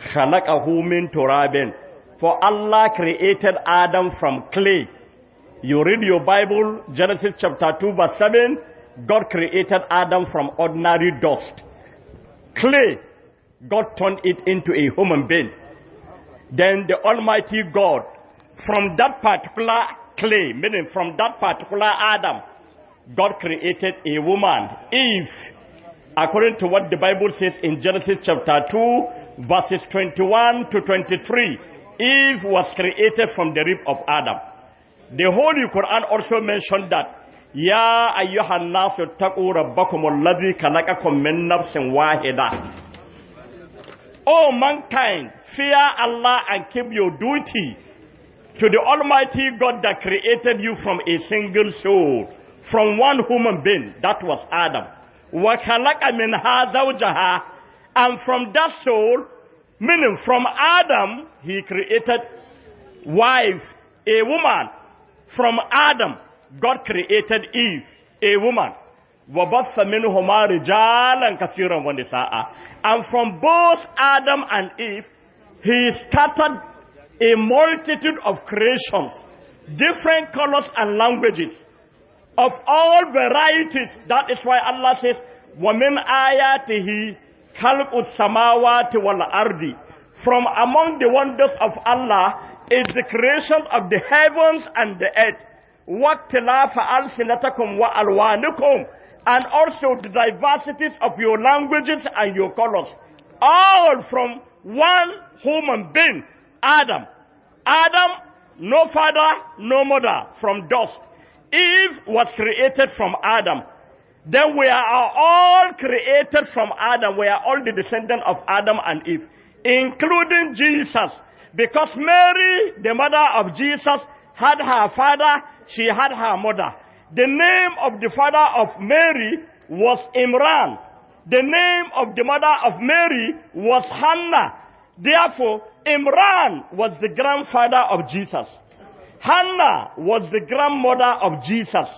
Khalaqahu min turabin. For Allah created Adam from clay. You read your Bible, Genesis chapter 2 verse 7, God created Adam from ordinary dust. Clay, God turned it into a human being. Then the Almighty God, from that particular clay, meaning from that particular Adam, God created a woman, Eve. According to what the Bible says in Genesis chapter 2, verses 21 to 23, Eve was created from the rib of Adam. The Holy Quran also mentioned that, Ya ayyuhan nasu taqu rabbakum alladhi khalaqakum min nafsin wahida. O mankind, fear Allah and keep your duty to the Almighty God that created you from a single soul, from one human being, that was Adam. Wa khalaqa minha zawjaha, and from that soul, meaning from Adam, he created wife, a woman. From Adam, God created Eve, a woman. وَبَثَّ مِنْهُمَا رِجَالًا كَثِيرًا وَنِسَاءً. And from both Adam and Eve, he started a multitude of creations, different colors and languages, of all varieties. That is why Allah says, وَمِنْ آيَاتِهِ خَلْقُ السَّمَاوَاتِ وَالْأَرْضِ. From among the wonders of Allah is the creation of the heavens and the earth. وَاخْتِلَافَ أَلْسِنَتَكُمْ وَأَلْوَانِكُمْ. And also the diversities of your languages and your colors. All from one human being, Adam. Adam, no father, no mother, from dust. Eve was created from Adam. Then we are all created from Adam. We are all the descendants of Adam and Eve, including Jesus. Because Mary, the mother of Jesus, had her father, she had her mother. The name of the father of Mary was Imran. The name of the mother of Mary was Hannah. Therefore, Imran was the grandfather of Jesus. Hannah was the grandmother of Jesus,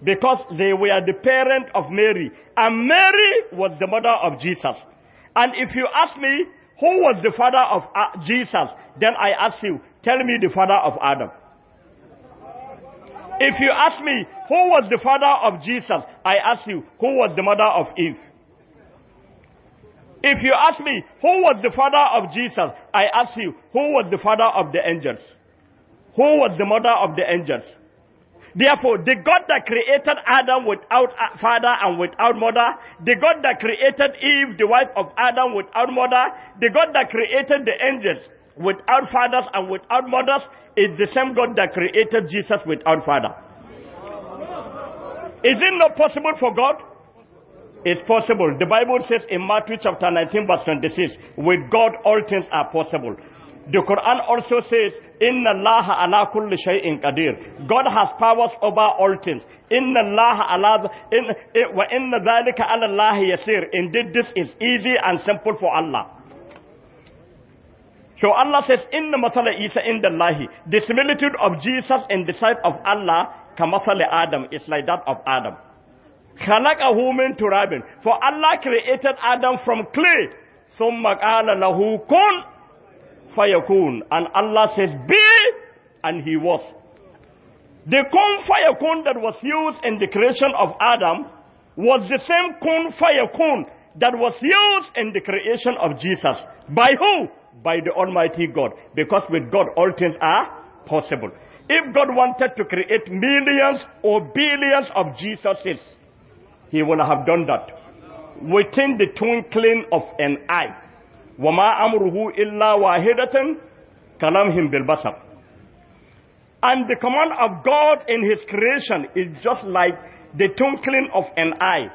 because they were the parent of Mary. And Mary was the mother of Jesus. And if you ask me, who was the father of Jesus? Then I ask you, tell me the father of Adam. If you ask me, who was the father of Jesus? I ask you, who was the mother of Eve? If you ask me, who was the father of Jesus? I ask you, who was the father of the angels? Who was the mother of the angels? Therefore, the God that created Adam without father and without mother, the God that created Eve, the wife of Adam, without mother, the God that created the angels without fathers and without mothers, is the same God that created Jesus without father. Is it not possible for God? It's possible. The Bible says in Matthew chapter 19 verse 26, with God all things are possible. The Quran also says, Inna Allah ala kulli shay'in qadir. God has powers over all things. Inna Allah ala wa inna dhalika ala Allah yasir. Indeed, this is easy and simple for Allah. So Allah says, Inna masala Isa indallahi. The similitude of Jesus in the sight of Allah, kamasala Adam, is like that of Adam. Khalaqahu min turabin. For Allah created Adam from clay. Summa qala lahu kun fayakun. And Allah says, be, and he was. The kun fayakun that was used in the creation of Adam was the same kun fayakun that was used in the creation of Jesus. By who? By the Almighty God. Because with God all things are possible. If God wanted to create millions or billions of Jesuses, he would have done that within the twinkling of an eye. وَمَا أَمْرُهُ إِلَّا وَاحِدَةً كَلَمْهِمْ بِالْبَصَرِ. And the command of God in his creation is just like the twinkling of an eye.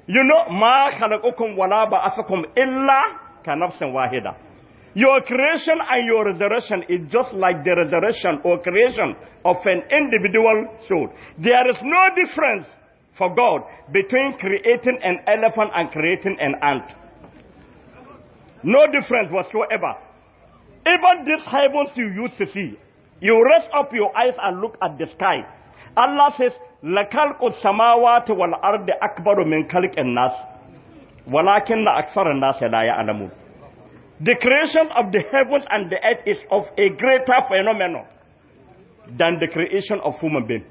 You know, مَا خَلَقُكُمْ وَلَا بَعَثَكُمْ إِلَّا كَنَفْسٍ وَاحِدَةٍ. Your creation and your resurrection is just like the resurrection or creation of an individual soul. There is no difference for God between creating an elephant and creating an ant. No difference whatsoever. Even these heavens you used to see, you raise up your eyes and look at the sky. Allah says, لَكَلْقُ السَّمَاوَاتِ وَالْأَرْضِ أَكْبَرُ مِنْ خَلْقِ النَّاسِ وَلَكِنَّ أَكْثَرَ النَّاسِ لَا يَعْلَمُونَ. The creation of the heavens and the earth is of a greater phenomenon than the creation of human being.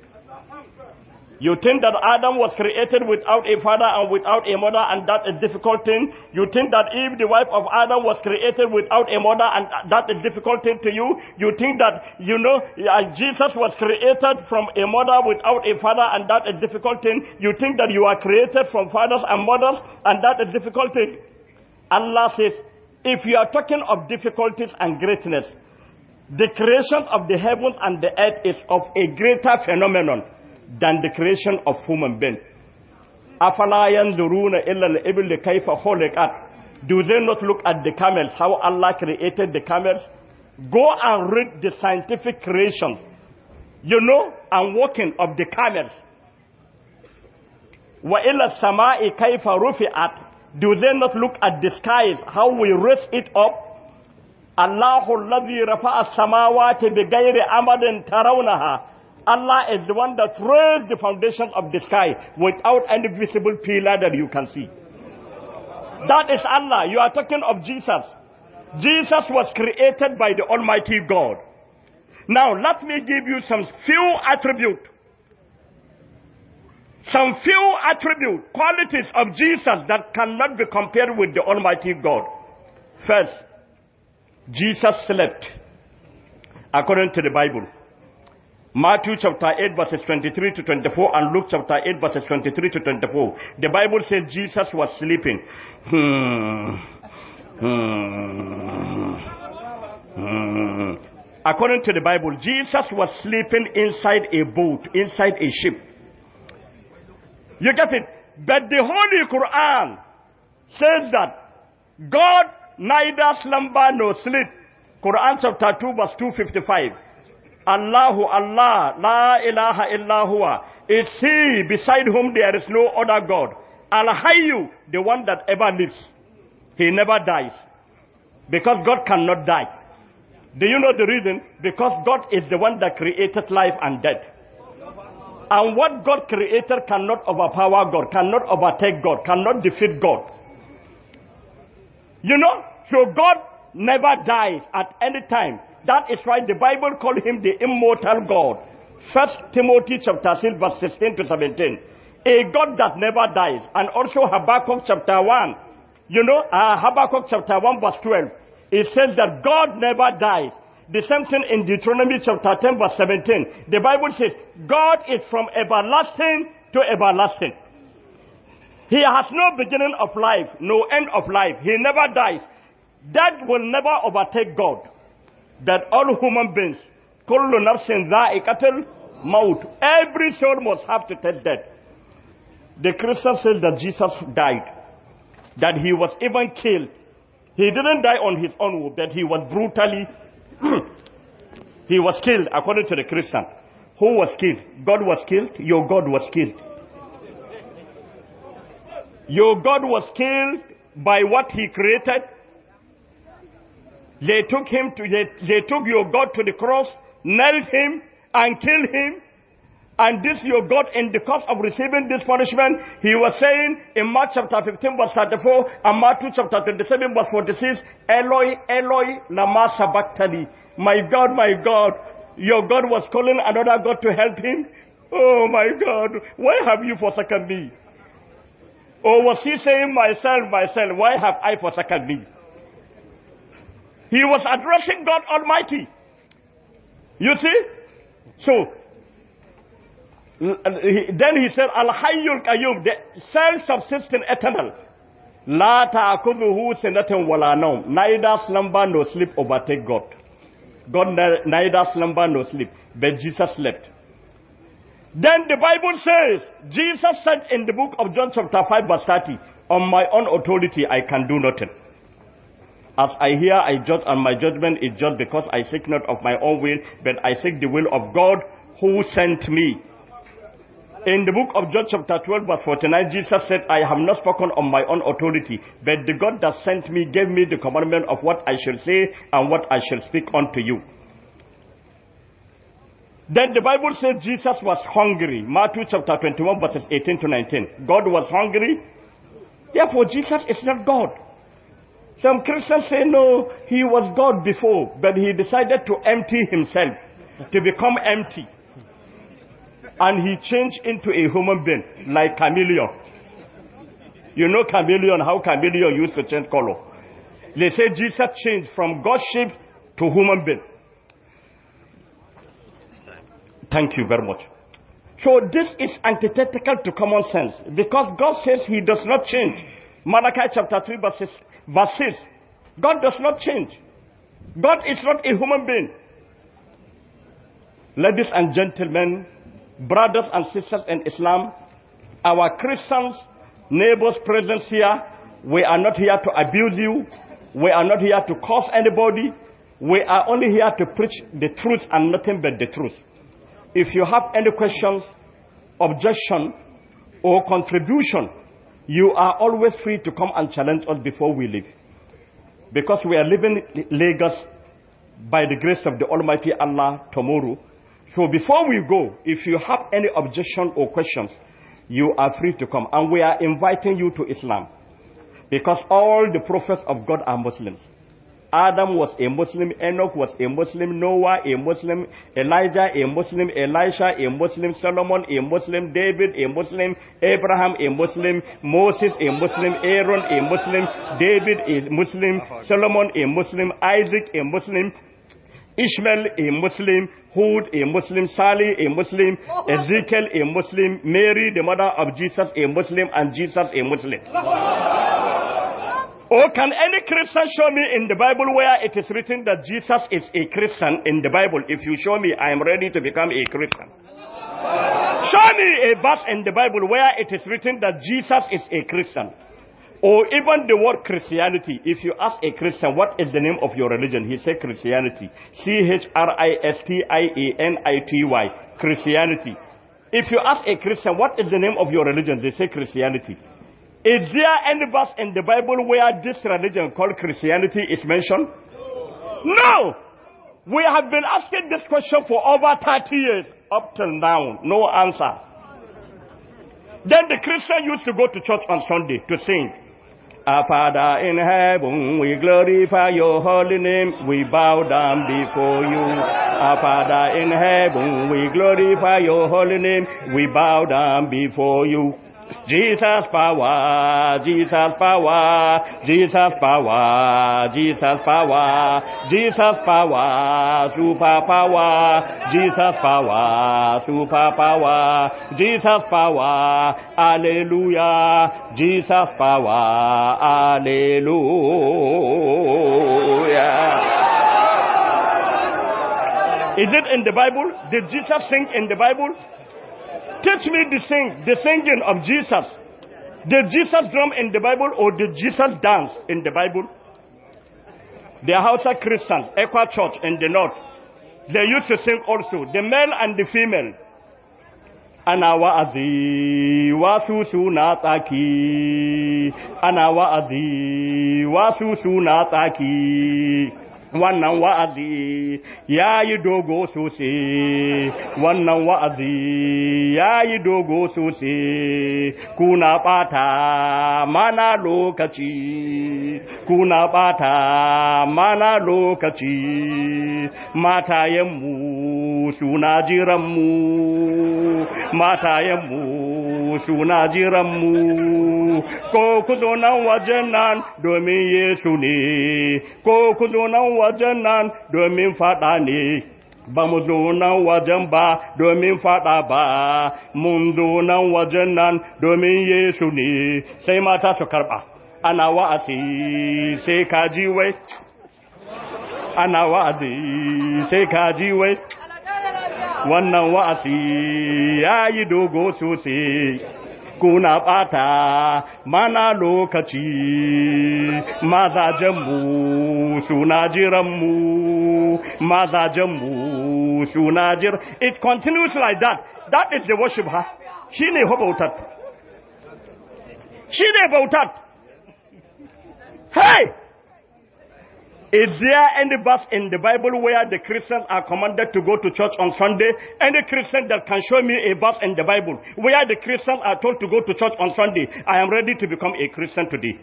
You think that Adam was created without a father and without a mother, and that's a difficult thing? You think that Eve, the wife of Adam, was created without a mother, and that's a difficult thing to you? You think that, Jesus was created from a mother without a father, and that's a difficult thing? You think that you are created from fathers and mothers, and that's a difficult thing? Allah says, if you are talking of difficulties and greatness, the creation of the heavens and the earth is of a greater phenomenon than the creation of human being. أَفَلَا يَنْظُرُونَ إِلَّا الْإِبِلِ كَيْفَ خُلِقَتْ. Do they not look at the camels, how Allah created the camels? Go and read the scientific creations, and walking of the camels. وَإِلَى السَّمَاءِ كَيْفَ رُفِعَتْ. Do they not look at the skies, how we raise it up? اللَّهُ الَّذِي رَفَعَ السَّمَاوَاتِ بِغَيْرِ أَمَدٍ تَرَوْنَهَا. Allah is the one that raised the foundation of the sky without any visible pillar that you can see. That is Allah. You are talking of Jesus. Jesus was created by the Almighty God. Now, let me give you some few attributes. Some few attributes, qualities of Jesus that cannot be compared with the Almighty God. First, Jesus slept, according to the Bible. Matthew chapter 8 verses 23 to 24 and Luke chapter 8 verses 23 to 24. The Bible says Jesus was sleeping. According to the Bible, Jesus was sleeping inside a boat, inside a ship. You get it? But the Holy Quran says that God neither slumber nor sleep. Quran chapter 2 verse 255. Allahu Allah, la ilaha illa huwa, is he beside whom there is no other God. Al-Hayyu, the one that ever lives. He never dies. Because God cannot die. Do you know the reason? Because God is the one that created life and death. And what God created cannot overpower God, cannot overtake God, cannot defeat God. So God never dies at any time. That is why the Bible called him the immortal God. 1 Timothy chapter 6 verse 16 to 17. A God that never dies. And also Habakkuk chapter 1. Habakkuk chapter 1 verse 12. It says that God never dies. The same thing in Deuteronomy chapter 10 verse 17. The Bible says, God is from everlasting to everlasting. He has no beginning of life, no end of life. He never dies. Death will never overtake God. That all human beings, kullu nafsin dha'iqatul maut, every soul must have to taste death. The Christian says that Jesus died, that he was even killed. He didn't die on his own will, that he was brutally he was killed, according to the Christian. Who was killed? God was killed. Your God was killed. Your God was killed by what he created. They took your God to the cross, nailed him, and killed him. And this your God, in the course of receiving this punishment, he was saying in Mark chapter 15 verse 34 and Matthew chapter 27 verse 46, Eloi, Eloi, lama sabachthani. My God, your God was calling another God to help him. Oh my God, why have you forsaken me? Or was he saying, myself, why have I forsaken me? He was addressing God Almighty. You see? So, then he said, Al-Hayyul Qayyum, the self-subsistent eternal. La ta'khudhuhu sinatun wala nawm. Neither slumber nor sleep overtake God. God neither slumber nor sleep, but Jesus slept. Then the Bible says, Jesus said in the book of John chapter 5 verse 30, on my own authority I can do nothing. As I hear, I judge, and my judgment is just because I seek not of my own will, but I seek the will of God who sent me. In the book of John chapter 12 verse 49, Jesus said, I have not spoken on my own authority, but the God that sent me gave me the commandment of what I shall say and what I shall speak unto you. Then the Bible says Jesus was hungry. Matthew chapter 21 verses 18 to 19. God was hungry. Therefore Jesus is not God. Some Christians say no, he was God before, but he decided to empty himself, to become empty. And he changed into a human being, like chameleon. You know chameleon, how chameleon used to change color. They say Jesus changed from God's shape to human being. Thank you very much. So this is antithetical to common sense, because God says he does not change. Malachi chapter 3 verse 6. God does not change. God is not a human being. Ladies and gentlemen, brothers and sisters in Islam, our Christians, neighbors present here, we are not here to abuse you. We are not here to curse anybody. We are only here to preach the truth and nothing but the truth. If you have any questions, objection, or contribution, you are always free to come and challenge us before we leave. Because we are leaving Lagos by the grace of the Almighty Allah tomorrow. So before we go, if you have any objection or questions, you are free to come. And we are inviting you to Islam. Because all the prophets of God are Muslims. Adam was a Muslim, Enoch was a Muslim, Noah a Muslim, Elijah a Muslim, Elisha a Muslim, Solomon a Muslim, David a Muslim, Abraham a Muslim, Moses a Muslim, Aaron a Muslim, David a Muslim, Solomon a Muslim, Isaac a Muslim, Ishmael a Muslim, Hud a Muslim, Salih a Muslim, Ezekiel a Muslim, Mary the mother of Jesus a Muslim, and Jesus a Muslim. Or can any Christian show me in the Bible where it is written that Jesus is a Christian in the Bible? If you show me, I am ready to become a Christian. Show me a verse in the Bible where it is written that Jesus is a Christian. Or even the word Christianity. If you ask a Christian, what is the name of your religion? He said Christianity. Christianity. Christianity. If you ask a Christian, what is the name of your religion? They say Christianity. Is there any verse in the Bible where this religion called Christianity is mentioned? No! We have been asking this question for over 30 years. Up till now, no answer. Then the Christian used to go to church on Sunday to sing. Our Father in heaven, we glorify your holy name. We bow down before you. Our Father in heaven, we glorify your holy name. We bow down before you. Jesus power, Jesus power, Jesus power, Jesus power, Jesus power, super power, Jesus power, super power, Jesus power, hallelujah, Jesus power, hallelujah. Is it in the Bible? Did Jesus sing in the Bible? Teach me the singing of Jesus. Did Jesus drum in the Bible, or did Jesus dance in the Bible? The Hausa Christians, Ekwa Church in the north, they used to sing also, the male and the female. Ana wa'azi wasu suna tsaki. Ana wa'azi wasu suna tsaki. wannan wa'azi yayi dogo sosai, wannan wa'azi yayi dogo sosai, kuna bata mana lokaci, kuna bata mana lokaci, matayenmu suna jiranmu, matayenmu suna jiranmu, ko ku zo nan wajen nan domin Yesu ne, ko ku zo nan wajen nan domin faɗa ne, ba mu zo nan wajen ba domin faɗa ba, mun zo nan wajen nan domin Yesu ne. Sai mata su karɓa, ana wa'azi sai kaji wai, ana wa'azi sai kaji wai, wannan wa'azi yayi dogo sosai, kuna ɓata mana lokaci, mazajenmu suna jiranmu, mazajenmu suna jiran. It continues like that. That is the worship, huh? Shi ne bautar. Shi ne bautar. Hey! Is there any verse in the Bible where the Christians are commanded to go to church on Sunday? Any Christian that can show me a verse in the Bible where the Christians are told to go to church on Sunday, I am ready to become a Christian today.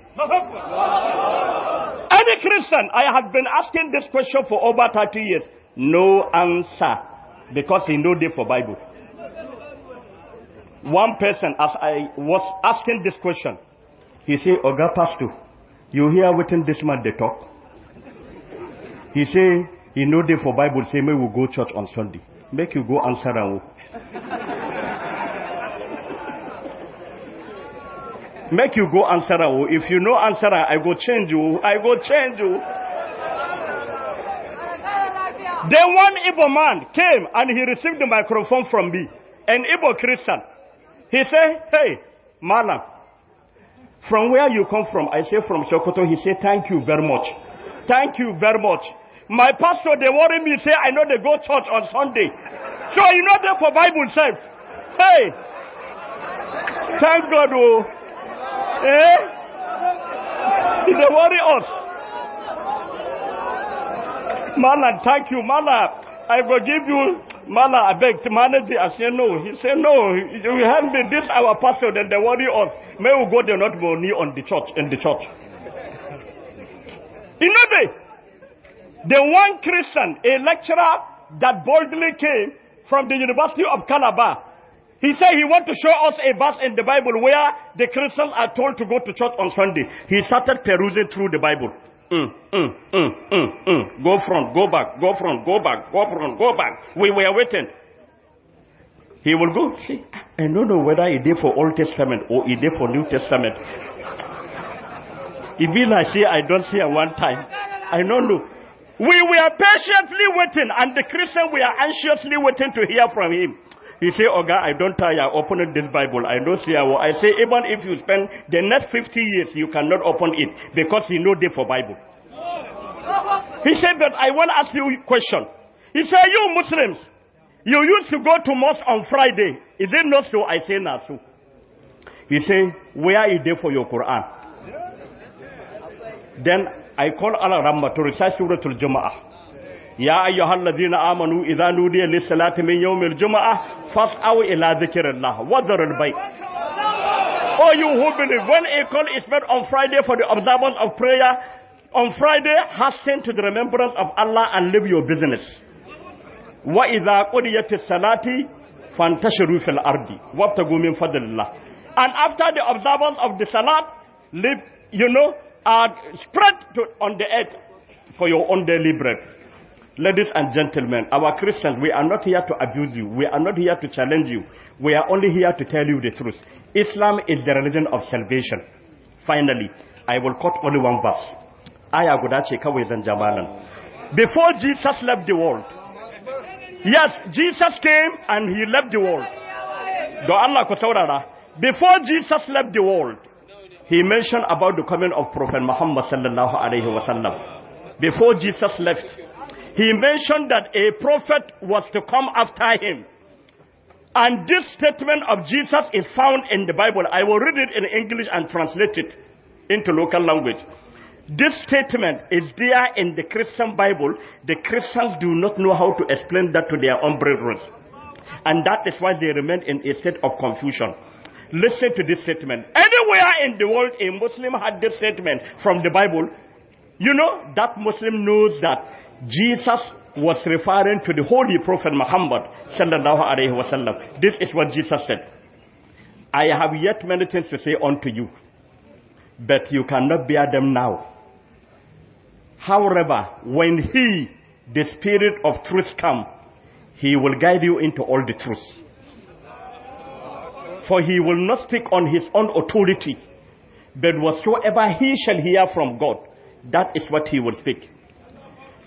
Any Christian, I have been asking this question for over 30 years. No answer, because he know they for Bible. One person, as I was asking this question, he said, Oga Pastor, you hear within this man they talk? He say, he know they for Bible say, may we go church on Sunday. Make you go answer and make you go answer and if you know answer, I go change you. I go change you. Then one Igbo man came and he received the microphone from me. An Igbo Christian. He said, hey, Malam, from where you come from? I say from Sokoto. He said, thank you very much. Thank you very much. My pastor, they worry me, say, I know they go church on Sunday. So you know they for Bible safe. Hey! Thank God, oh. Eh? They worry us. Mala, thank you. Mala, I will give you, Mala, I beg to manage it. I say no. He said, no, you help me. This our pastor, then they worry us. May we go there not money on the church, in the church. You know the one Christian, a lecturer that boldly came from the University of Calabar, he said he want to show us a verse in the Bible where the Christians are told to go to church on Sunday. He started perusing through the Bible. Go front, go back, go front, go back, go front, go back. We were waiting. He will go, see, I don't know whether he did for Old Testament or he did for New Testament. It be like, say, I don't see at one time. I don't know. We were patiently waiting, and the Christians were anxiously waiting to hear from him. He said, Oga, I don't tire opening this Bible. I don't see how. I say, even if you spend the next 50 years, you cannot open it, because you know they for Bible. He said, but I want to ask you a question. He said, you Muslims, you used to go to mosque on Friday. Is it not so? I say, not so. He said, where is there for your Quran? Then I call Allah Ramma to recite Surah Al-Jumu'ah. Ya ayyuhal ladhina amanu idha nudiya lis-salati min yawmil jumu'ah fas'aw ila dhikrillah wa dharul bay'. Oh, you who believe, when a call is made on Friday for the observance of prayer, on Friday hasten to the remembrance of Allah and leave your business. Wa idha qudiyatis salati fantashiru fil ardi wabtagu min fadlillah. And after the observance of the salat, live, spread on the earth for your own daily bread. Ladies and gentlemen, our Christians, we are not here to abuse you. We are not here to challenge you. We are only here to tell you the truth. Islam is the religion of salvation. Finally, I will quote only one verse. Aya guda ce kawai zan jamalan. Before Jesus left the world, yes, Jesus came and he left the world. Do Allah ku saurara. Before Jesus left the world, he mentioned about the coming of Prophet Muhammad sallallahu alaihi wasallam. Before Jesus left, he mentioned that a prophet was to come after him. And this statement of Jesus is found in the Bible. I will read it in English and translate it into local language. This statement is there in the Christian Bible. The Christians do not know how to explain that to their own brethren. And that is why they remain in a state of confusion. Listen to this statement. Anywhere in the world a Muslim had this statement from the Bible, you know, that Muslim knows that Jesus was referring to the Holy Prophet Muhammad sallallahu alaihi wasallam. This is what Jesus said. I have yet many things to say unto you, but you cannot bear them now. However, when he, the Spirit of truth, come, he will guide you into all the truth. For he will not speak on his own authority, but whatsoever he shall hear from God, that is what he will speak.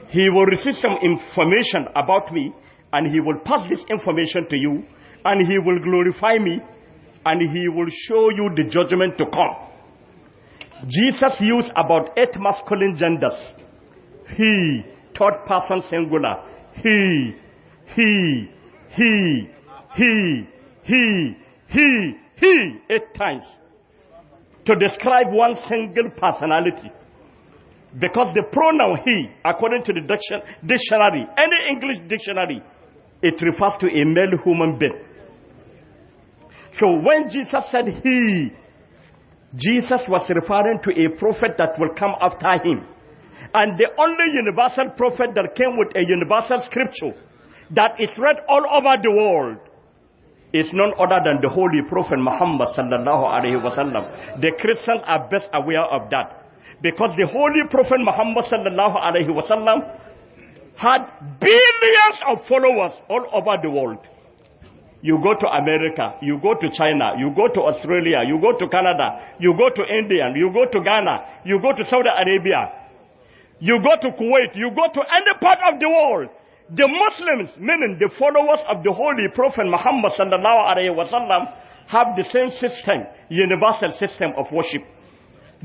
He will receive some information about me, and he will pass this information to you, and he will glorify me, and he will show you the judgment to come. Jesus used about 8 masculine genders. He, third person singular. He, 8 times. To describe one single personality. Because the pronoun he, according to the dictionary, any English dictionary, it refers to a male human being. So when Jesus said he, Jesus was referring to a prophet that will come after him. And the only universal prophet that came with a universal scripture that is read all over the world is none other than the Holy Prophet Muhammad sallallahu alaihi wasallam. The Christians are best aware of that. Because the Holy Prophet Muhammad sallallahu alaihi wasallam had billions of followers all over the world. You go to America, you go to China, you go to Australia, you go to Canada, you go to India, you go to Ghana, you go to Saudi Arabia, you go to Kuwait, you go to any part of the world. The Muslims, meaning the followers of the Holy Prophet Muhammad sallallahu alaihi wasallam, have the same system, universal system of worship.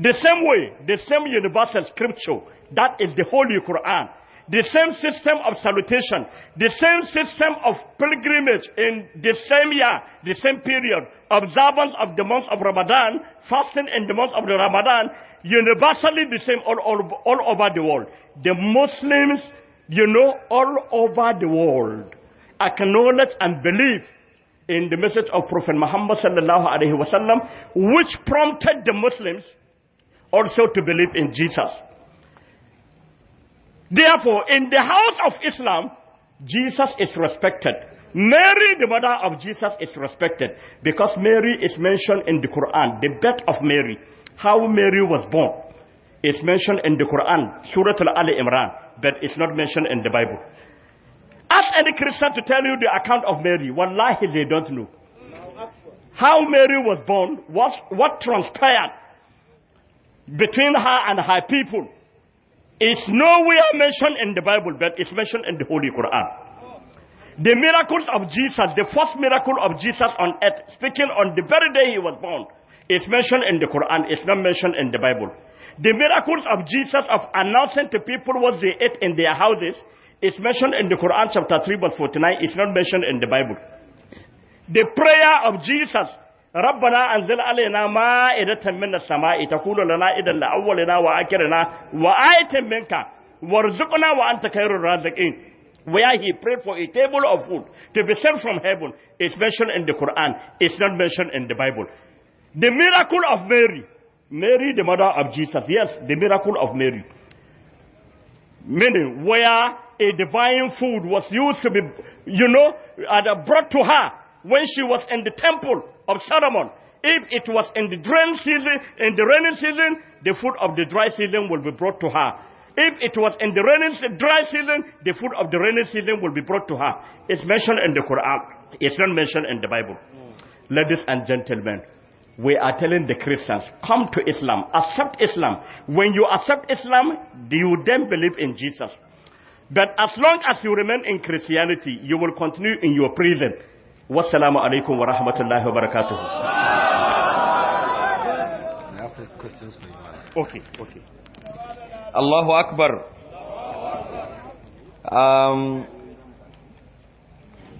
The same way, the same universal scripture, that is the Holy Quran. The same system of salutation, the same system of pilgrimage in the same year, the same period, observance of the month of Ramadan, fasting in the month of the Ramadan, universally the same all over the world. The Muslims, you know, all over the world acknowledge and believe in the message of Prophet Muhammad sallallahu alaihi wasallam, which prompted the Muslims also to believe in Jesus. Therefore, in the house of Islam, Jesus is respected. Mary, the mother of Jesus, is respected because Mary is mentioned in the Quran. The birth of Mary, how Mary was born, is mentioned in the Quran, Surah Al-Ali Imran, but it's not mentioned in the Bible. Ask any Christian to tell you the account of Mary. Wallahi, they don't know. How Mary was born, what transpired between her and her people, is nowhere mentioned in the Bible, but it's mentioned in the Holy Quran. The miracles of Jesus, the first miracle of Jesus on earth, speaking on the very day he was born, is mentioned in the Quran, it's not mentioned in the Bible. The miracles of Jesus of announcing to people what they ate in their houses is mentioned in the Quran chapter 3 verse 49, it's not mentioned in the Bible. The prayer of Jesus, ربنا أنزل علينا مائدة من السماء تكون لنا عيدا لأولنا وآخرنا وآية منك وارزقنا وأنت خير الرازقين, where he prayed for a table of food to be sent from heaven, is mentioned in the Quran, it's not mentioned in the Bible. The miracle of Mary, Mary the mother of Jesus, yes, the miracle of Mary, meaning where a divine food was used to be, you know, brought to her when she was in the temple of Solomon. If it was in the rainy season, the food of the dry season will be brought to her. If it was in the dry season, the food of the rainy season will be brought to her. It's mentioned in the Quran. It's not mentioned in the Bible. Ladies and gentlemen, we are telling the Christians, come to Islam, accept Islam. When you accept Islam, you then believe in Jesus. But as long as you remain in Christianity, you will continue in your prison. Wassalamu alaikum wa rahmatullahi wa barakatuh. I have questions for you. Okay. Allahu Akbar.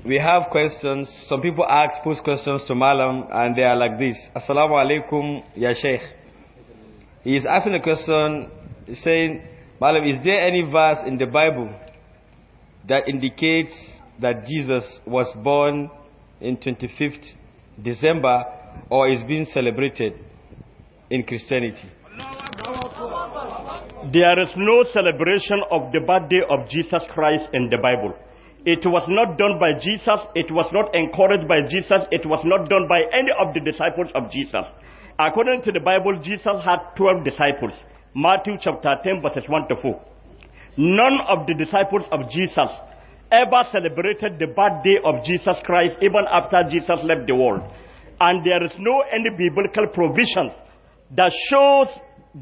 We have questions. Some people pose questions to Malam, and they are like this. Assalamu alaikum, ya Sheikh. He is asking a question He's saying, Malam, is there any verse in the Bible that indicates that Jesus was born in 25th December or is being celebrated in Christianity? There is no celebration of the birthday of Jesus Christ in the Bible. It was not done by Jesus. It was not encouraged by Jesus. It was not done by any of the disciples of Jesus. According to the Bible, Jesus had 12 disciples. Matthew chapter 10 verses 1 to 4. None of the disciples of Jesus ever celebrated the birthday of Jesus Christ even after Jesus left the world. And there is no any biblical provisions that shows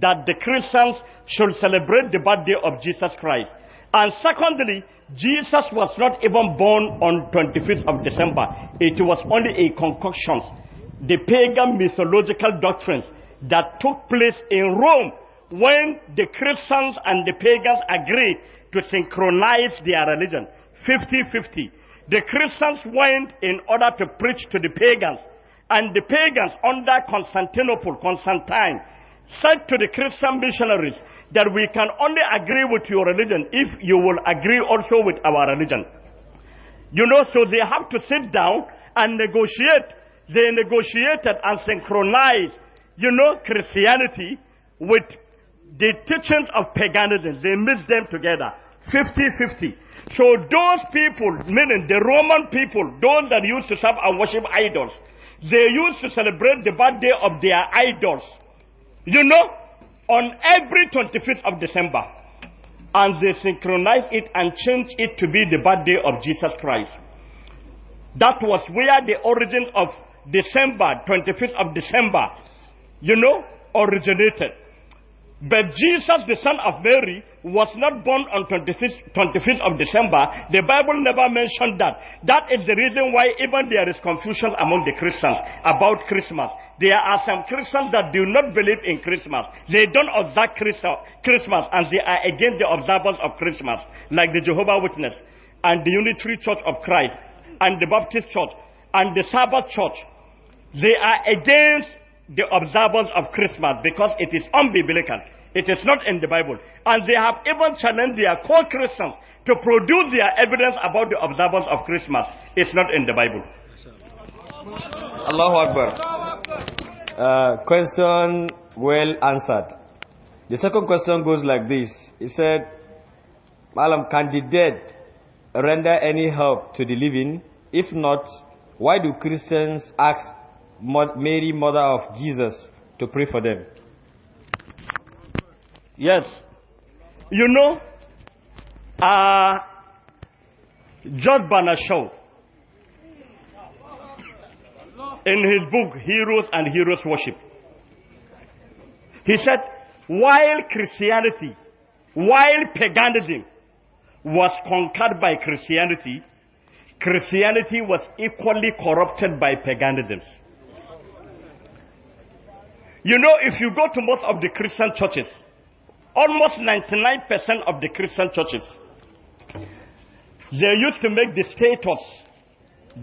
that the Christians should celebrate the birthday of Jesus Christ. And secondly, Jesus was not even born on 25th of December. It was only a concoction, the pagan mythological doctrines that took place in Rome when the Christians and the pagans agreed to synchronize their religion, 50-50. The Christians went in order to preach to the pagans, and the pagans under Constantine, said to the Christian missionaries that we can only agree with your religion if you will agree also with our religion. You know, so they have to sit down and negotiate. They negotiated and synchronized, you know, Christianity with the teachings of paganism. They mixed them together, 50-50. So those people, meaning the Roman people, those that used to serve and worship idols, they used to celebrate the birthday of their idols, you know, on every 25th of December. And they synchronized it and changed it to be the birthday of Jesus Christ. That was where the origin of December, 25th of December, you know, originated. But Jesus, the son of Mary, was not born on 25th of December. The Bible never mentioned that. That is the reason why even there is confusion among the Christians about Christmas. There are some Christians that do not believe in Christmas. They don't observe Christmas, and they are against the observance of Christmas, like the Jehovah's Witness and the Unitary Church of Christ and the Baptist Church and the Sabbath Church. They are against the observance of Christmas because it is unbiblical. It is not in the Bible. And they have even challenged their core Christians to produce their evidence about the observance of Christmas. It's not in the Bible. Allahu Akbar. Question well answered. The second question goes like this. He said, Malam, can the dead render any help to the living? If not, why do Christians ask Mary, mother of Jesus, to pray for them? Yes. You know, George Bernard Shaw, in his book, Heroes and Heroes Worship, he said, while Christianity, while paganism was conquered by Christianity, Christianity was equally corrupted by paganism. You know, if you go to most of the Christian churches, almost 99% of the Christian churches, they used to make the status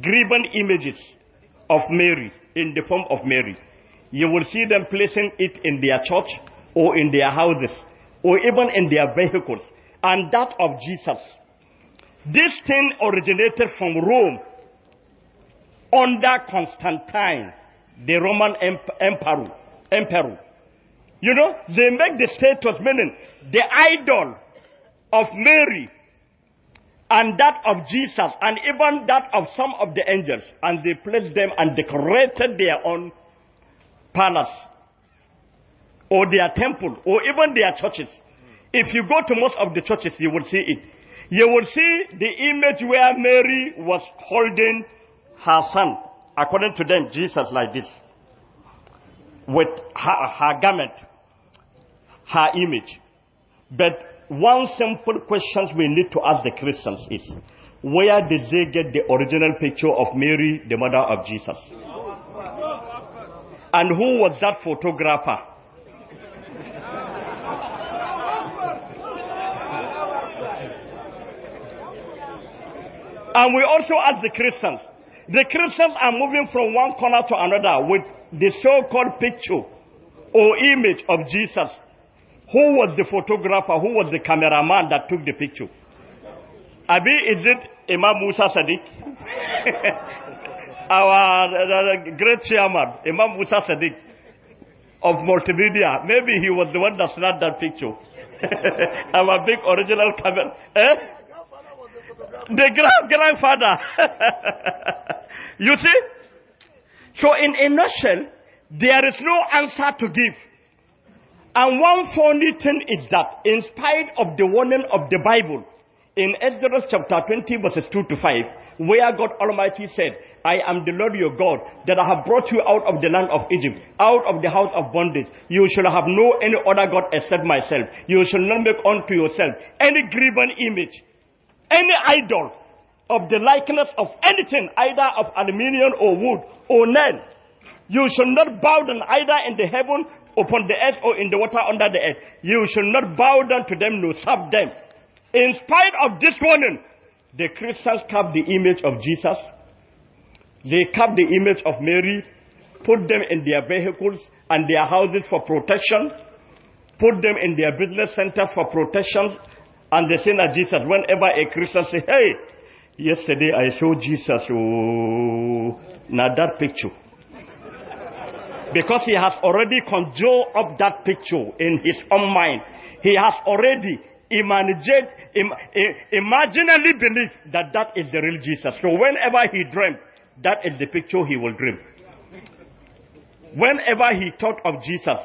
graven images of Mary in the form of Mary. You will see them placing it in their church or in their houses or even in their vehicles. And that of Jesus. This thing originated from Rome under Constantine, the Roman emperor. You know, they make the status, meaning the idol of Mary and that of Jesus and even that of some of the angels, and they placed them and decorated their own palace or their temple or even their churches. If you go to most of the churches, you will see it. You will see the image where Mary was holding her son, according to them, Jesus, like this, with her garment, her image. But one simple question we need to ask the Christians is, where did they get the original picture of Mary, the mother of Jesus? And who was that photographer? And we also ask the Christians. The Christians are moving from one corner to another with the so-called picture or image of Jesus. Who was the photographer? Who was the cameraman that took the picture? Abi, is it Imam Musa Sadiq? Our great chairman, Imam Musa Sadiq of Multimedia. Maybe he was the one that snapped that picture. Our big original camera. The grandfather. You see? So in a nutshell, there is no answer to give. And one funny thing is that, in spite of the warning of the Bible, in Exodus chapter 20 verses 2 to 5, where God Almighty said, I am the Lord your God, that I have brought you out of the land of Egypt, out of the house of bondage. You shall have no any other God except myself. You shall not make unto yourself any graven image, any idol of the likeness of anything, either of aluminium or wood or nail. You shall not bow down either in the heaven, upon the earth, or in the water under the earth. You shall not bow down to them nor serve them. In spite of this warning, the Christians carved the image of Jesus. They carved the image of Mary, put them in their vehicles and their houses for protection, put them in their business center for protection, and they say that Jesus, whenever a Christian say, hey, yesterday I saw Jesus, oh, now that picture. Because he has already conjured up that picture in his own mind. He has already imaginally believed that that is the real Jesus. So whenever he dreamt, that is the picture he will dream. Whenever he thought of Jesus,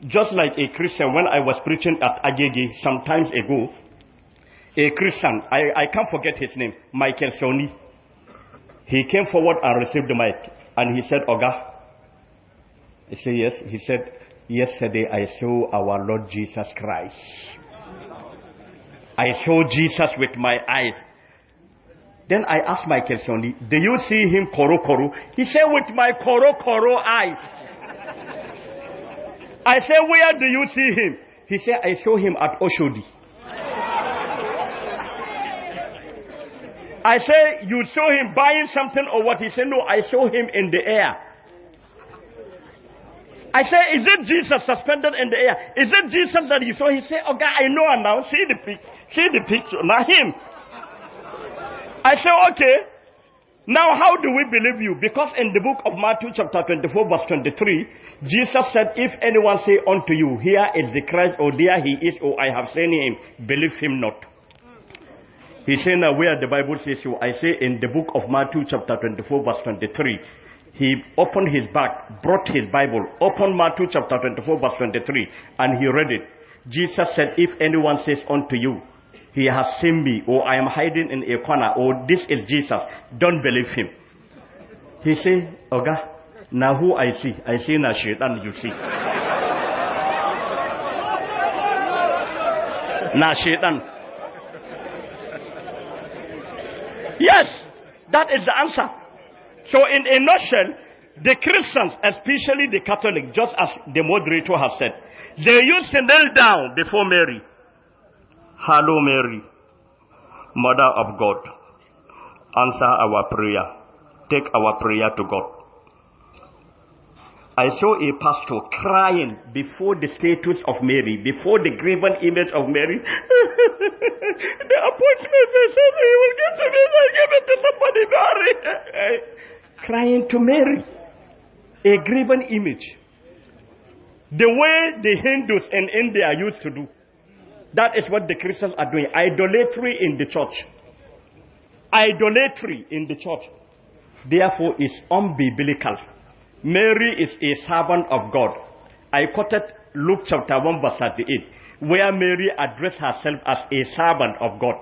just like a Christian, when I was preaching at Agege some times ago, a Christian, I can't forget his name, Michael Soni. He came forward and received the mic, and he said, Oga. I said, yes. He said, yesterday I saw our Lord Jesus Christ. I saw Jesus with my eyes. Then I asked Michael Soni, do you see him koro koro? He said, with my koro koro eyes. I said, where do you see him? He said, I saw him at Oshodi. I said, you saw him buying something or what? He said, no, I saw him in the air. I said, is it Jesus suspended in the air? Is it Jesus that you saw? He said, oh God, I know now. See the picture. Now him. I said, okay. Now how do we believe you? Because in the book of Matthew chapter 24 verse 23, Jesus said, if anyone say unto you, here is the Christ, or there he is, or I have seen him, believe him not. He said, now where the Bible says so, I say in the book of Matthew chapter 24 verse 23, he opened his bag, brought his Bible, opened Matthew chapter 24 verse 23, and he read it. Jesus said, if anyone says unto you, he has seen me, or I am hiding in a corner, or this is Jesus, don't believe him. He said, Oga, now who I see na shaitan, you see. Na shaitan. Yes, that is the answer. So in a nutshell, the Christians, especially the Catholic, just as the moderator has said, they used to kneel down before Mary. Hello Mary, Mother of God, answer our prayer. Take our prayer to God. I saw a pastor crying before the statue of Mary, before the graven image of Mary. The appointment they said he will give to me, I give it to somebody, Mary. Crying to Mary. A graven image. The way the Hindus in India used to do. That is what the Christians are doing. Idolatry in the church. Idolatry in the church. Therefore is unbiblical. Mary is a servant of God. I quoted Luke chapter 1 verse 38, where Mary addressed herself as a servant of God.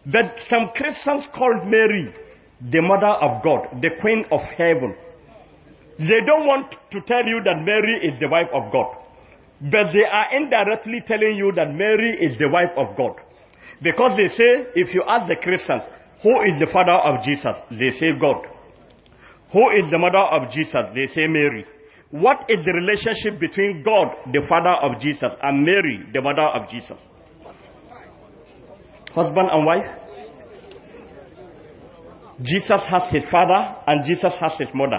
But some Christians called Mary the mother of God, the queen of heaven. They don't want to tell you that Mary is the wife of God. But they are indirectly telling you that Mary is the wife of God. Because they say, if you ask the Christians, who is the father of Jesus? They say God. Who is the mother of Jesus? They say Mary. What is the relationship between God, the father of Jesus, and Mary, the mother of Jesus? Husband and wife? Jesus has his father and Jesus has his mother.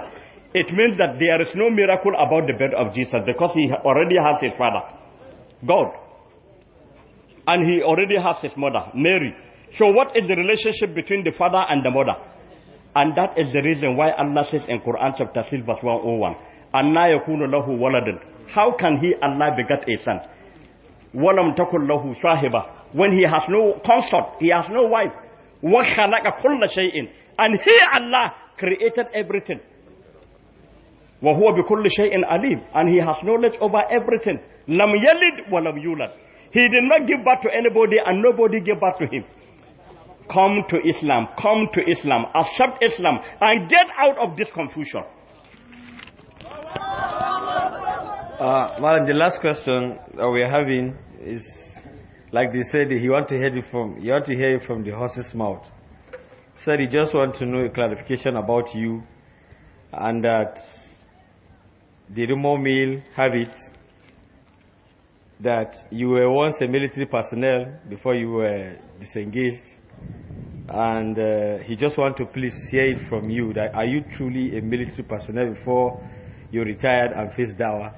It means that there is no miracle about the birth of Jesus because he already has his father. God. And he already has his mother, Mary. So what is the relationship between the father and the mother? And that is the reason why Allah says in Quran chapter 6 verse 101, Anna yakunu lahu waladun. How can he, Allah, beget a son? Walam takun lahu sahiba. When he has no consort, he has no wife. Wa khalaqa kulla shay'in. And he, Allah, created everything. Wa huwa bi kulli shay'in alim. And he has knowledge over everything. Lam yalid wa lam yulad. He did not give birth to anybody and nobody gave birth to him. Come to Islam, accept Islam, and get out of this confusion. Madam, the last question that we are having is, like they said, he want to hear it from the horse's mouth. Said he just want to know a clarification about you, and that the rumor mill have it that you were once a military personnel before you were disengaged. And he just want to please hear it from you, that are you truly a military personnel before you retired and faced dawah?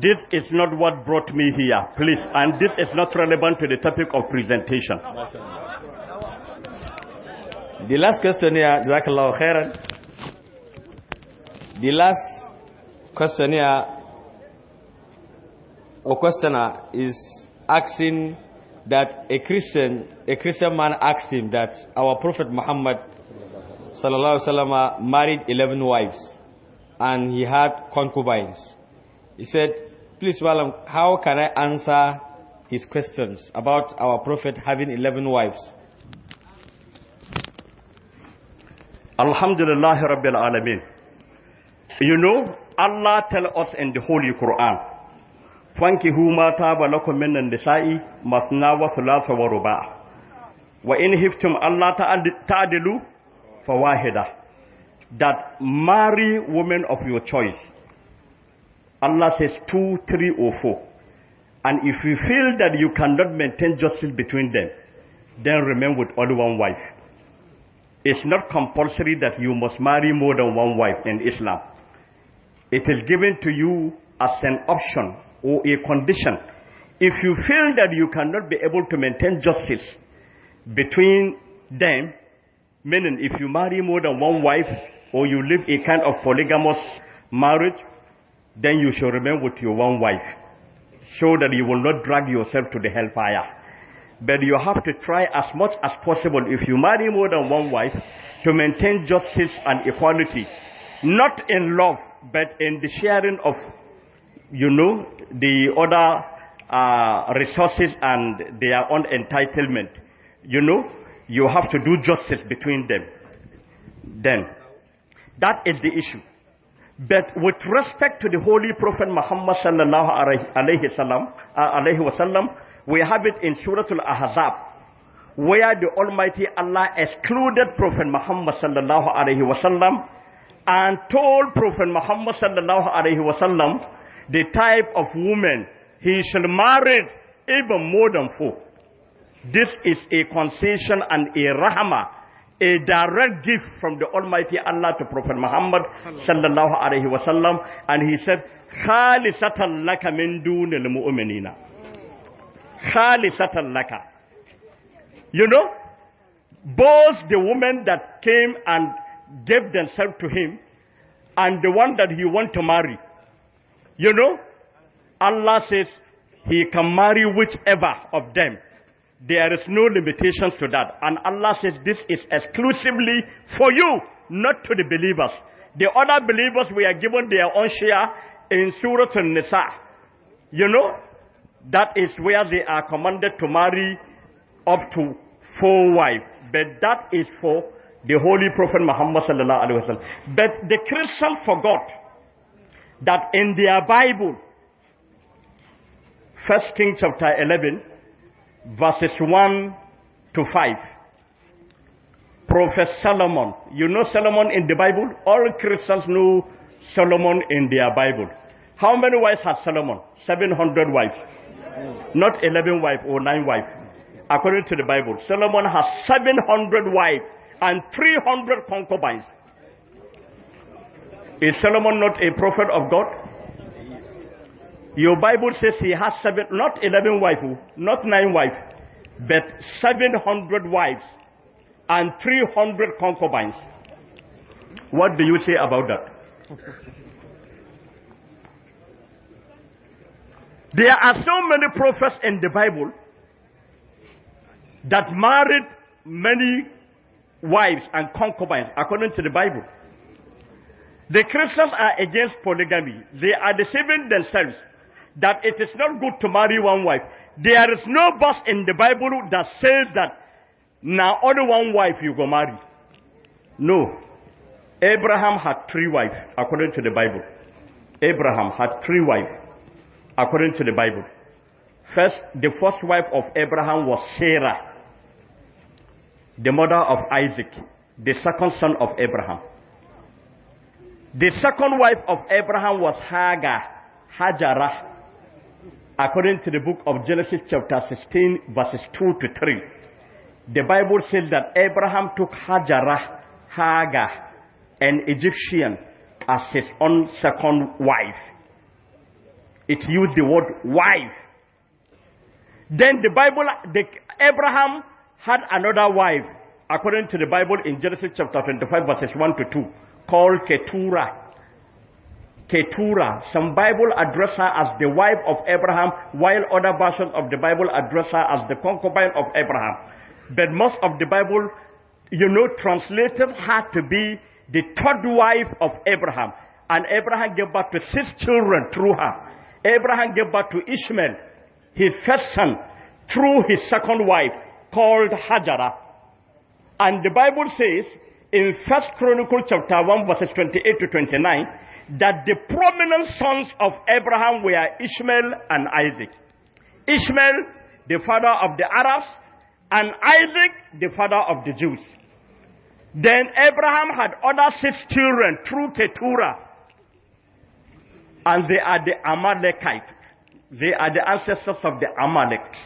This is not what brought me here, please, and this is not relevant to the topic of presentation. The last question here, Jazakallahu khairan. The last question here, or questioner, is asking that a Christian man asked him that our Prophet Muhammad sallallahu alaihi wasallam married 11 wives and he had concubines. He said, please, Malam, how can I answer his questions about our Prophet having 11 wives? Alhamdulillah Rabbil Alameen. You know, Allah tells us in the Holy Quran, فَانْكِهُوا مَا تَابَ لَكُم مِّنَ النِّسَاءِ مَثْنَىٰ وَثُلَاثَ وَرُبَاعَ وَإِنْ خِفْتُمْ أَلَّا تَعْدِلُوا فَوَاحِدَةً. That marry women of your choice. Allah says 2, 3 or 4. And if you feel that you cannot maintain justice between them, then remain with only one wife. It's not compulsory that you must marry more than one wife in Islam. It is given to you as an option or a condition. If you feel that you cannot be able to maintain justice between them, meaning if you marry more than one wife or you live a kind of polygamous marriage, then you should remain with your one wife, so that you will not drag yourself to the hellfire. But you have to try as much as possible, if you marry more than one wife, to maintain justice and equality, not in love, but in the sharing of, you know, the other resources and their own entitlement. You know, you have to do justice between them. Then, that is the issue. But with respect to the Holy Prophet Muhammad sallallahu alaihi wasallam, we have it in Surah Al-Ahzab, where the Almighty Allah excluded Prophet Muhammad sallallahu alaihi wasallam and told Prophet Muhammad sallallahu alaihi wasallam the type of woman he shall marry, even more than 4. This is a concession and a rahmah, a direct gift from the Almighty Allah to Prophet Muhammad sallallahu alaihi wasallam, and he said, "Khalisatan laka min dunil mu'minina." Khalisatan laka. You know, both the women that came and gave themselves to him and the one that he want to marry. You know, Allah says he can marry whichever of them. There is no limitations to that. And Allah says this is exclusively for you, not to the believers. The other believers were given their own share in Surah An-Nisa. You know, that is where they are commanded to marry up to 4 wives. But that is for the Holy Prophet Muhammad sallallahu alaihi wasallam. But the Christians forgot that in their Bible, 1 Kings chapter 11, verses 1 to 5, Prophet Solomon, you know Solomon in the Bible? All Christians know Solomon in their Bible. How many wives has Solomon? 700 wives. Not 11 wives or 9 wives. According to the Bible, Solomon has 700 wives and 300 concubines. Is Solomon not a prophet of God? Your Bible says he has not 11 wives, not 9 wives, but 700 wives and 300 concubines. What do you say about that? There are so many prophets in the Bible that married many wives and concubines according to the Bible. The Christians are against polygamy. They are deceiving themselves that it is not good to marry one wife. There is no verse in the Bible that says that now only one wife you go marry. No. Abraham had 3 wives according to the Bible. Abraham had 3 wives according to the Bible. First, the first wife of Abraham was Sarah, the mother of Isaac, the second son of Abraham. The second wife of Abraham was Hajarah, according to the book of Genesis chapter 16, verses 2 to 3. The Bible says that Abraham took Hajarah, Hagar, an Egyptian, as his own second wife. It used the word wife. Then Abraham had another wife, according to the Bible in Genesis chapter 25, verses 1 to 2, called Keturah. Keturah. Some Bible address her as the wife of Abraham, while other versions of the Bible address her as the concubine of Abraham. But most of the Bible, translated her to be the third wife of Abraham. And Abraham gave birth to 6 children through her. Abraham gave birth to Ishmael, his first son, through his second wife, called Hajarah. And the Bible says in 1 Chronicles chapter 1, verses 28 to 29, that the prominent sons of Abraham were Ishmael and Isaac. Ishmael, the father of the Arabs, and Isaac, the father of the Jews. Then Abraham had other 6 children through Keturah, and they are the Amalekites. They are the ancestors of the Amaleks.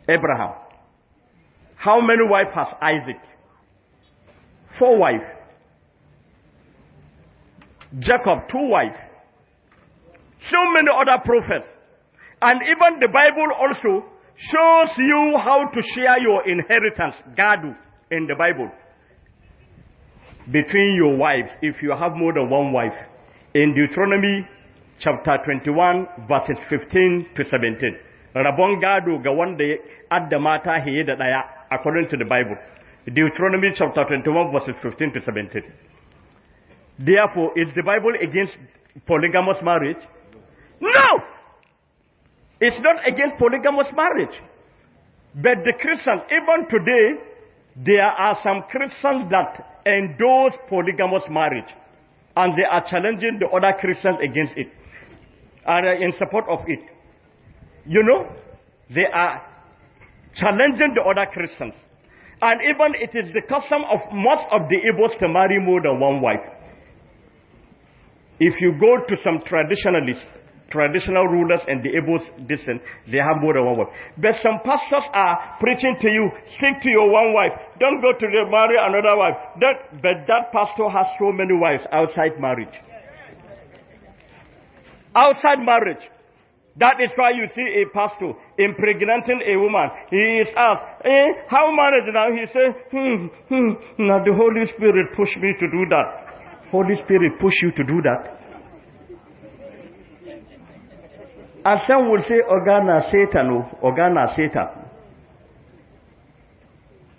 Abraham. How many wives has Isaac? 4 wives. Jacob, 2 wives. So many other prophets. And even the Bible also shows you how to share your inheritance, Gadu, in the Bible. Between your wives, if you have more than 1 wife. In Deuteronomy chapter 21, verses 15 to 17. Rabon Gadu ga wanda adda mata hiye da daya, according to the Bible. Deuteronomy chapter 21, verses 15 to 17. Therefore, is the Bible against polygamous marriage? No! It's not against polygamous marriage. But the Christians, even today, there are some Christians that endorse polygamous marriage. And they are challenging the other Christians against it. And are in support of it. They are challenging the other Christians. And even it is the custom of most of the Igbos to marry more than 1 wife. If you go to some traditional rulers and the Igbos, they have more than 1 wife. But some pastors are preaching to you, stick to your 1 wife. Don't go to marry another wife. But that pastor has so many wives outside marriage. Outside marriage. That is why you see a pastor impregnating a woman. He is asked, how marriage now? He says, now the Holy Spirit pushed me to do that. Holy Spirit push you to do that. And some will say, Organa Satan, Organa Satan.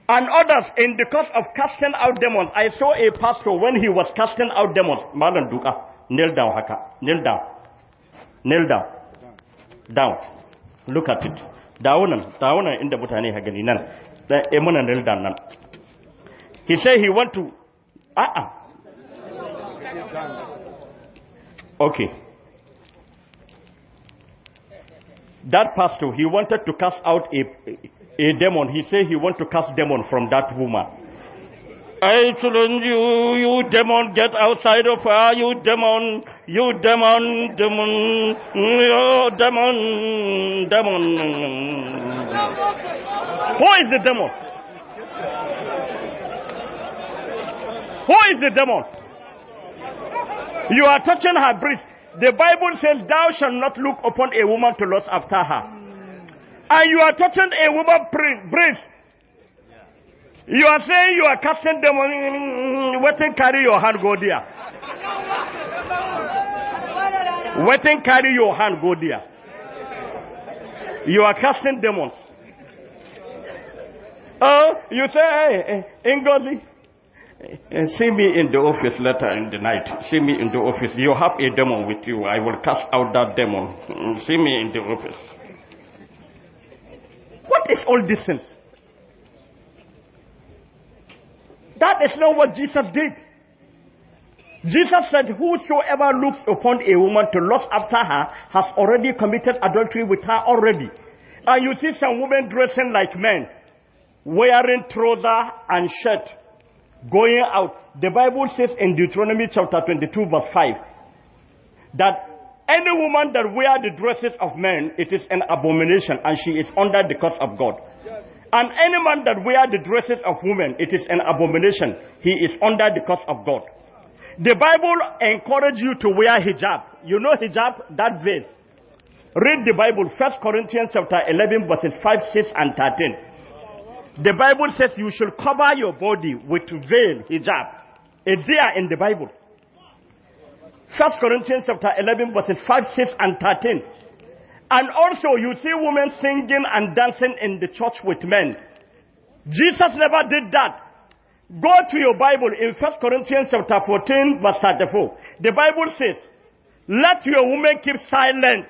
And others, in the course of casting out demons, I saw a pastor when he was casting out demons. Malan Duka, kneel down, Haka, kneel down. Kneel down. Down. Look at it. Down in the Butani Hagani. The Emon kneel down. He said he want to. Okay. That pastor, he wanted to cast out a demon. He said he want to cast demon from that woman. I challenge you, you demon, get outside of her, you demon, you demon, demon. Who is the demon? Who is the demon? You are touching her breast. The Bible says, thou shalt not look upon a woman to lust after her. And you are touching a woman breast. You are saying you are casting demon. Waiting, carry your hand, go there. Waiting, carry your hand, go there. You are casting demons. Oh, you say, hey, Ngodi, see me in the office later in the night. See me in the office. You have a demon with you. I will cast out that demon. See me in the office. What is all this sense? That is not what Jesus did. Jesus said, whosoever looks upon a woman to lust after her has already committed adultery with her already. And you see some women dressing like men, wearing trouser and shirt, going out. The Bible says in Deuteronomy chapter 22 verse 5, that any woman that wear the dresses of men, it is an abomination, and she is under the curse of God. And any man that wear the dresses of women, it is an abomination. He is under the curse of God. The Bible encourages you to wear hijab. You know hijab, that veil. Read the Bible, 1 Corinthians chapter 11, verses 5, 6, and 13. The Bible says you should cover your body with veil, hijab. It's there in the Bible. 1 Corinthians chapter 11, verses 5, 6, and 13. And also you see women singing and dancing in the church with men. Jesus never did that. Go to your Bible in 1 Corinthians chapter 14, verse 34. The Bible says, let your women keep silent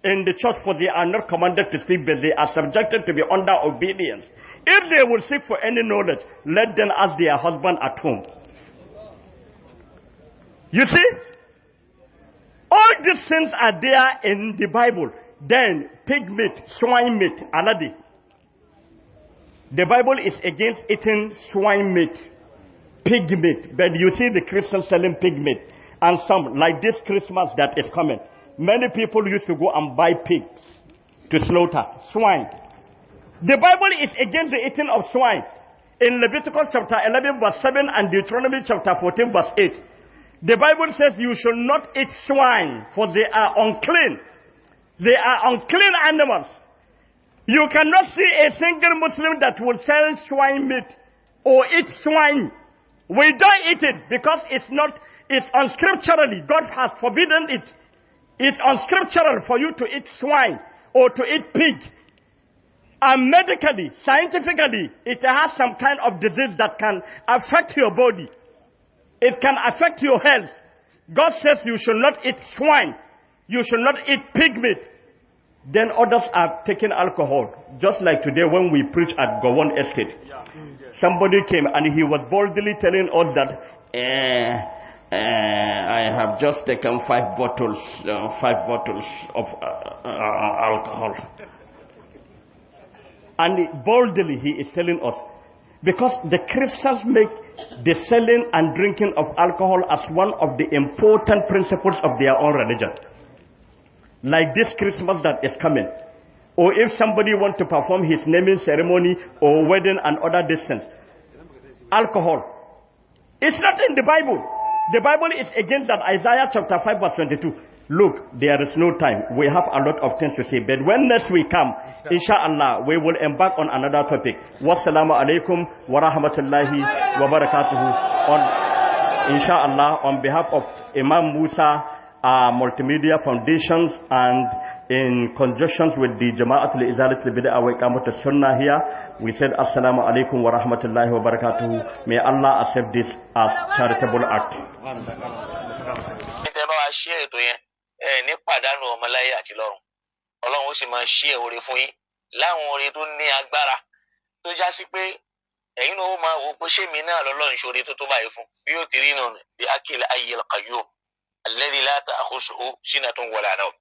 in the church, for they are not commanded to speak, but they are subjected to be under obedience. If they will seek for any knowledge, let them ask their husband at home. You see? All these things are there in the Bible. Then, pig meat, swine meat, aladi. The Bible is against eating swine meat, pig meat. But you see the Christians selling pig meat. And some, like this Christmas that is coming, many people used to go and buy pigs to slaughter, swine. The Bible is against the eating of swine. In Leviticus chapter 11 verse 7 and Deuteronomy chapter 14 verse 8. The Bible says you should not eat swine, for they are unclean. They are unclean animals. You cannot see a single Muslim that will sell swine meat or eat swine. We don't eat it because it's unscripturally. God has forbidden it. It's unscriptural for you to eat swine or to eat pig. And medically, scientifically, it has some kind of disease that can affect your body. It can affect your health. God says you should not eat swine. You should not eat pig meat. Then others are taking alcohol. Just like today when we preach at Gowon Estate. Somebody came and he was boldly telling us that, I have just taken 5 bottles of alcohol. And boldly he is telling us, because the Christians make the selling and drinking of alcohol as one of the important principles of their own religion. Like this Christmas that is coming. Or if somebody wants to perform his naming ceremony or wedding and other distance. Alcohol. It's not in the Bible. The Bible is against that. Isaiah chapter 5 verse 22. Look, there is no time. We have a lot of things to say. But when next we come, inshallah, we will embark on another topic. Wassalamu alaikum wa rahmatullahi wa barakatuhu. Inshallah, on behalf of Imam Musa Multimedia Foundations and in conjunction with the Jama'atul Izalat al-Bid'ah wa Iqamat al-Sunnah here, we said Assalamu alaikum wa rahmatullahi wa barakatuhu. May Allah accept this as charitable act. Ní pàdánù ọmọláyé àti lọ́run. Ọlọ́run ó sì máa ṣí oore fún yín láwọn oore tó ní agbára tó já sí pé ẹ̀yin náà ó máa wò pé ṣé mi náà lọ́lọ́run ṣoore tó tó báyìí fún bí ó ti rí nù bí akil ayyil qayyum alladhi la ta'khusuhu sinatun wala nawm.